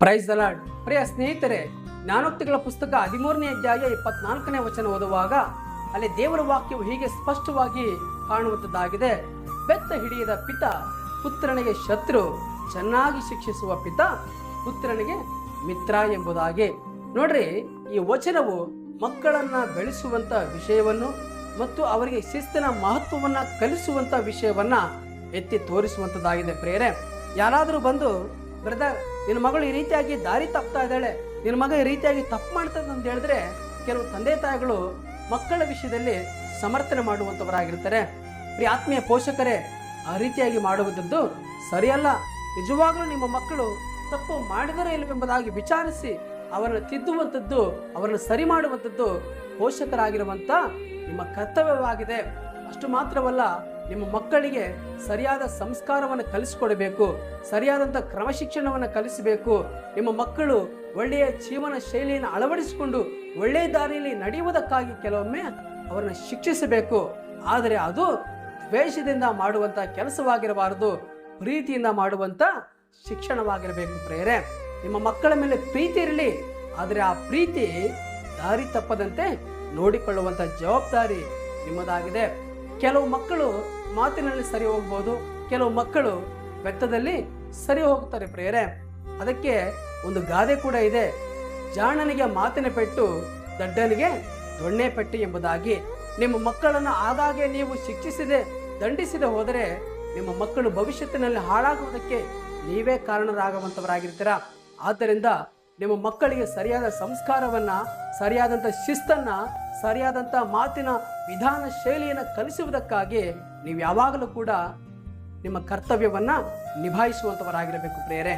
Praise the lord. ಪ್ರಿಯ ಸ್ನೇಹಿತರೆ, ಜ್ಞಾನೋಕ್ತಿಗಳ ಪುಸ್ತಕ 13ನೇ ಅಧ್ಯಾಯ 24ನೇ ವಚನ ಓದುವಾಗ ಅಲ್ಲಿ ದೇವರ ವಾಕ್ಯವು ಹೀಗೆ ಸ್ಪಷ್ಟವಾಗಿ ಕಾಣುವಂಥದ್ದಾಗಿದೆ. ಬೆತ್ತ ಹಿಡಿಯದ ಪಿತ ಪುತ್ರನಿಗೆ ಶತ್ರು, ಚೆನ್ನಾಗಿ ಶಿಕ್ಷಿಸುವ ಪಿತ ಪುತ್ರನಿಗೆ ಮಿತ್ರ ಎಂಬುದಾಗಿ. ನೋಡ್ರಿ, ಈ ವಚನವು ಮಕ್ಕಳನ್ನ ಬೆಳೆಸುವಂತ ವಿಷಯವನ್ನು ಮತ್ತು ಅವರಿಗೆ ಶಿಸ್ತಿನ ಮಹತ್ವವನ್ನ ಕಲಿಸುವಂತ ವಿಷಯವನ್ನ ಎತ್ತಿ ತೋರಿಸುವಂತದ್ದಾಗಿದೆ. ಪ್ರೇರೆ, ಯಾರಾದರೂ ಬಂದು ಬ್ರದರ್, ನಿನ್ನ ಮಗಳು ಈ ರೀತಿಯಾಗಿ ದಾರಿ ತಪ್ತಾ ಇದ್ದಾಳೆ, ನಿನ್ನ ಮಗ ಈ ರೀತಿಯಾಗಿ ತಪ್ಪು ಮಾಡ್ತದೆ ಅಂತ ಹೇಳಿದ್ರೆ ಕೆಲವು ತಂದೆ ತಾಯಿಗಳು ಮಕ್ಕಳ ವಿಷಯದಲ್ಲಿ ಸಮರ್ಥನೆ ಮಾಡುವಂಥವರಾಗಿರ್ತಾರೆ. ಪ್ರಿಯ ಆತ್ಮೀಯ ಪೋಷಕರೇ, ಆ ರೀತಿಯಾಗಿ ಮಾಡುವುದದ್ದು ಸರಿಯಲ್ಲ. ನಿಜವಾಗ್ಲೂ ನಿಮ್ಮ ಮಕ್ಕಳು ತಪ್ಪು ಮಾಡಿದರೆ ಇಲ್ಲವೆಂಬುದಾಗಿ ವಿಚಾರಿಸಿ ಅವರನ್ನು ತಿದ್ದುವಂಥದ್ದು, ಅವರನ್ನು ಸರಿ ಮಾಡುವಂಥದ್ದು ಪೋಷಕರಾಗಿರುವಂಥ ನಿಮ್ಮ ಕರ್ತವ್ಯವಾಗಿದೆ. ಅಷ್ಟು ಮಾತ್ರವಲ್ಲ, ನಿಮ್ಮ ಮಕ್ಕಳಿಗೆ ಸರಿಯಾದ ಸಂಸ್ಕಾರವನ್ನು ಕಲಿಸಿಕೊಡಬೇಕು, ಸರಿಯಾದಂಥ ಕ್ರಮಶಿಕ್ಷಣವನ್ನು ಕಲಿಸಬೇಕು. ನಿಮ್ಮ ಮಕ್ಕಳು ಒಳ್ಳೆಯ ಜೀವನ ಶೈಲಿಯನ್ನು ಅಳವಡಿಸಿಕೊಂಡು ಒಳ್ಳೆಯ ದಾರಿಯಲ್ಲಿ ನಡೆಯುವುದಕ್ಕಾಗಿ ಕೆಲವೊಮ್ಮೆ ಅವರನ್ನು ಶಿಕ್ಷಿಸಬೇಕು. ಆದರೆ ಅದು ದ್ವೇಷದಿಂದ ಮಾಡುವಂಥ ಕೆಲಸವಾಗಿರಬಾರದು, ಪ್ರೀತಿಯಿಂದ ಮಾಡುವಂಥ ಶಿಕ್ಷಣವಾಗಿರಬೇಕು. ಪ್ರೇರೆ, ನಿಮ್ಮ ಮಕ್ಕಳ ಮೇಲೆ ಪ್ರೀತಿ ಇರಲಿ, ಆದರೆ ಆ ಪ್ರೀತಿ ದಾರಿ ತಪ್ಪದಂತೆ ನೋಡಿಕೊಳ್ಳುವಂಥ ಜವಾಬ್ದಾರಿ ನಿಮ್ಮದಾಗಿದೆ. ಕೆಲವು ಮಕ್ಕಳು ಮಾತಿನಲ್ಲಿ ಸರಿ ಹೋಗ್ಬೋದು, ಕೆಲವು ಮಕ್ಕಳು ಬೆತ್ತದಲ್ಲಿ ಸರಿ ಹೋಗ್ತಾರೆ. ಪ್ರೇರೆ, ಅದಕ್ಕೆ ಒಂದು ಗಾದೆ ಕೂಡ ಇದೆ, ಜಾಣನಿಗೆ ಮಾತಿನ ಪೆಟ್ಟು, ದಡ್ಡನಿಗೆ ದೊಣ್ಣೆ ಪೆಟ್ಟು ಎಂಬುದಾಗಿ. ನಿಮ್ಮ ಮಕ್ಕಳನ್ನು ಆಗಾಗ್ಗೆ ನೀವು ಶಿಕ್ಷಿಸದೆ ದಂಡಿಸದೆ ಹೋದರೆ ನಿಮ್ಮ ಮಕ್ಕಳು ಭವಿಷ್ಯತ್ತಿನಲ್ಲಿ ಹಾಳಾಗುವುದಕ್ಕೆ ನೀವೇ ಕಾರಣರಾಗುವಂಥವರಾಗಿರ್ತೀರ. ಆದ್ದರಿಂದ ನಿಮ್ಮ ಮಕ್ಕಳಿಗೆ ಸರಿಯಾದ ಸಂಸ್ಕಾರವನ್ನ, ಸರಿಯಾದಂಥ ಶಿಸ್ತನ್ನ, ಸರಿಯಾದಂಥ ಮಾತಿನ ವಿಧಾನ ಶೈಲಿಯನ್ನು ಕಲಿಸುವುದಕ್ಕಾಗಿ ನೀವು ಯಾವಾಗಲೂ ಕೂಡ ನಿಮ್ಮ ಕರ್ತವ್ಯವನ್ನ ನಿಭಾಯಿಸುವಂಥವರಾಗಿರಬೇಕು. ಪ್ರೇರೆ.